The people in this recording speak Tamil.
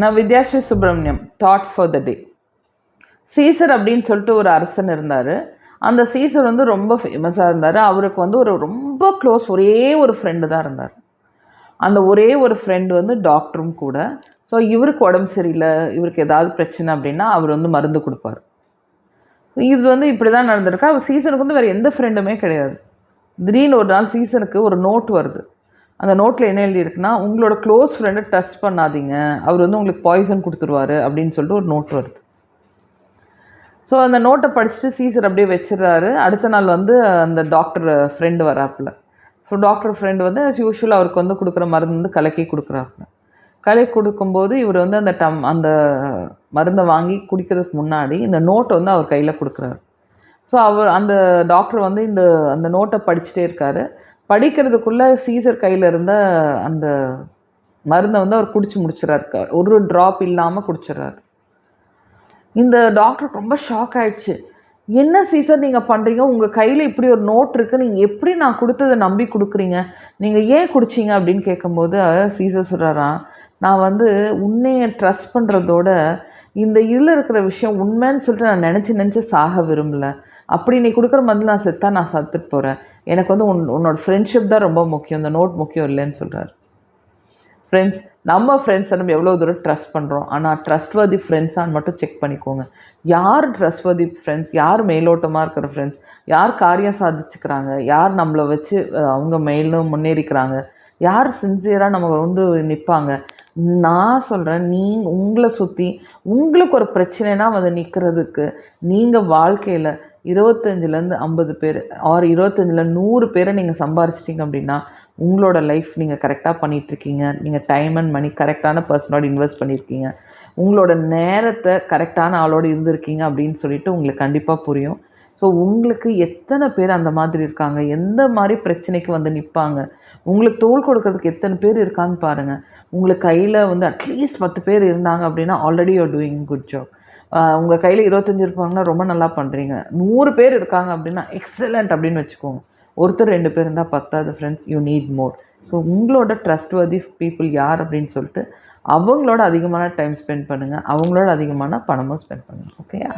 நான் Vidyashree Subramaniam. Thought for the day. Caesar அப்படின்னு சொல்லிட்டு ஒரு அரசன் இருந்தார். அந்த சீசர் வந்து ரொம்ப ஃபேமஸாக இருந்தார். அவருக்கு வந்து ஒரு ரொம்ப க்ளோஸ் ஒரே ஒரு ஃப்ரெண்டு தான் இருந்தார். அந்த ஒரே ஒரு ஃப்ரெண்டு வந்து டாக்டரும் கூட. ஸோ இவருக்கு உடம்பு சரியில்லை, இவருக்கு ஏதாவது பிரச்சனை அப்படின்னா அவர் வந்து மருந்து கொடுப்பார். இது வந்து இப்படி தான் நடந்திருக்கு. அவர் சீசனுக்கு வந்து வேறு எந்த ஃப்ரெண்டுமே கிடையாது. திடீர்னு ஒரு நாள் சீசனுக்கு ஒரு நோட் வருது. அந்த நோட்டில் என்ன எழுதியிருக்குன்னா, உங்களோட க்ளோஸ் ஃப்ரெண்டை டச் பண்ணாதீங்க, அவர் வந்து உங்களுக்கு பாய்சன் கொடுத்துருவாரு அப்படின்னு சொல்லிட்டு ஒரு நோட் வருது. ஸோ அந்த நோட்டை படிச்சுட்டு சீசர் அப்படியே வச்சிடறாரு. அடுத்த நாள் வந்து அந்த டாக்டர் ஃப்ரெண்டு வராப்புல. ஸோ டாக்டர் ஃப்ரெண்டு வந்து ஆஸ் யூஷுவல் அவருக்கு வந்து கொடுக்குற மருந்து வந்து கலக்கி கொடுக்குறாப்புல. கலக்கி கொடுக்கும்போது இவர் வந்து அந்த மருந்தை வாங்கி குடிக்கிறதுக்கு முன்னாடி இந்த நோட்டை வந்து அவர் கையில் கொடுக்குறாரு. ஸோ அந்த டாக்டர் வந்து அந்த நோட்டை படிச்சுட்டே இருக்கார். படிக்கிறதுக்குள்ளே சீசர் கையில் இருந்த அந்த மருந்தை வந்து அவர் குடிச்சு முடிச்சிடறாரு. ஒரு ட்ராப் இல்லாமல் குடிச்சிடறாரு. இந்த டாக்டருக்கு ரொம்ப ஷாக் ஆகிடுச்சு. என்ன சீசர் நீங்கள் பண்ணுறீங்க? உங்கள் கையில் இப்படி ஒரு நோட் இருக்குது, நீங்கள் எப்படி நான் கொடுத்ததை நம்பி கொடுக்குறீங்க? நீங்கள் ஏன் குடிச்சிங்க அப்படின்னு கேட்கும்போது சீசர் சொல்கிறாராம், நான் வந்து உன்னையை ட்ரஸ்ட் பண்ணுறதோட இந்த இதில் இருக்கிற விஷயம் உண்மைன்னு சொல்லிட்டு நான் நினச்சி சாக விரும்பலை. அப்படி நீ கொடுக்குற மருந்து நான் செத்தா நான் சத்துட்டு போகிறேன். எனக்கு வந்து உன்னோட ஃப்ரெண்ட்ஷிப் தான் ரொம்ப முக்கியம், இந்த நோட் முக்கியம் இல்லைன்னு சொல்கிறார். ஃப்ரெண்ட்ஸ், நம்ம ஃப்ரெண்ட்ஸை நம்ம எவ்வளோ தூரம் ட்ரஸ்ட் பண்ணுறோம், ஆனால் ட்ரஸ்ட்வர்தி ஃப்ரெண்ட்ஸான்னு மட்டும் செக் பண்ணிக்கோங்க. யார் ட்ரஸ்ட்வர்தி ஃப்ரெண்ட்ஸ், யார் மேலோட்டமாக இருக்கிற ஃப்ரெண்ட்ஸ், யார் காரியம் சாதிச்சுக்கிறாங்க, யார் நம்மளை வச்சு அவங்க மேலும் முன்னேறிக்கிறாங்க, யார் சின்சியராக நம்ம வந்து நிற்பாங்க. நான் சொல்கிறேன், உங்களை சுற்றி உங்களுக்கு ஒரு பிரச்சனைனா வந்து நிற்கிறதுக்கு நீங்கள் வாழ்க்கையில் 25லேருந்து 50 பேர் ஆர் 25ல் 100 பேரை நீங்கள் சம்பாரிச்சிட்டிங்க அப்படின்னா உங்களோட லைஃப் நீங்கள் கரெக்டாக பண்ணிகிட்ருக்கீங்க. நீங்கள் டைம் அண்ட் மணி கரெக்டான பர்சனோட இன்வெஸ்ட் பண்ணியிருக்கீங்க. உங்களோட நேரத்தை கரெக்டான ஆளோடு இருந்திருக்கீங்க அப்படின்னு சொல்லிட்டு உங்களுக்கு கண்டிப்பாக புரியும். ஸோ உங்களுக்கு எத்தனை பேர் அந்த மாதிரி இருக்காங்க, எந்த மாதிரி பிரச்சனைக்கு வந்து நிற்பாங்க, உங்களுக்கு தோள் கொடுக்கறதுக்கு எத்தனை பேர் இருக்கான்னு பாருங்கள். உங்களுக்கு கையில் வந்து அட்லீஸ்ட் 10 பேர் இருந்தாங்க அப்படின்னா already you're doing good job. உங்கள் கையில் 25 இருப்பாங்கன்னா ரொம்ப நல்லா பண்ணுறீங்க. 100 பேர் இருக்காங்க அப்படின்னா எக்ஸலண்ட் அப்படின்னு வச்சுக்கோங்க. ஒருத்தர் 2 பேர் இருந்தால் பத்தாது friends, you need more. So உங்களோட ட்ரஸ்ட்வர்தி பீப்புள் யார் அப்படின்னு சொல்லிட்டு அவங்களோட அதிகமான டைம் ஸ்பெண்ட் பண்ணுங்கள், அவங்களோட அதிகமான பணமும் ஸ்பெண்ட் பண்ணுங்கள். ஓகேயா?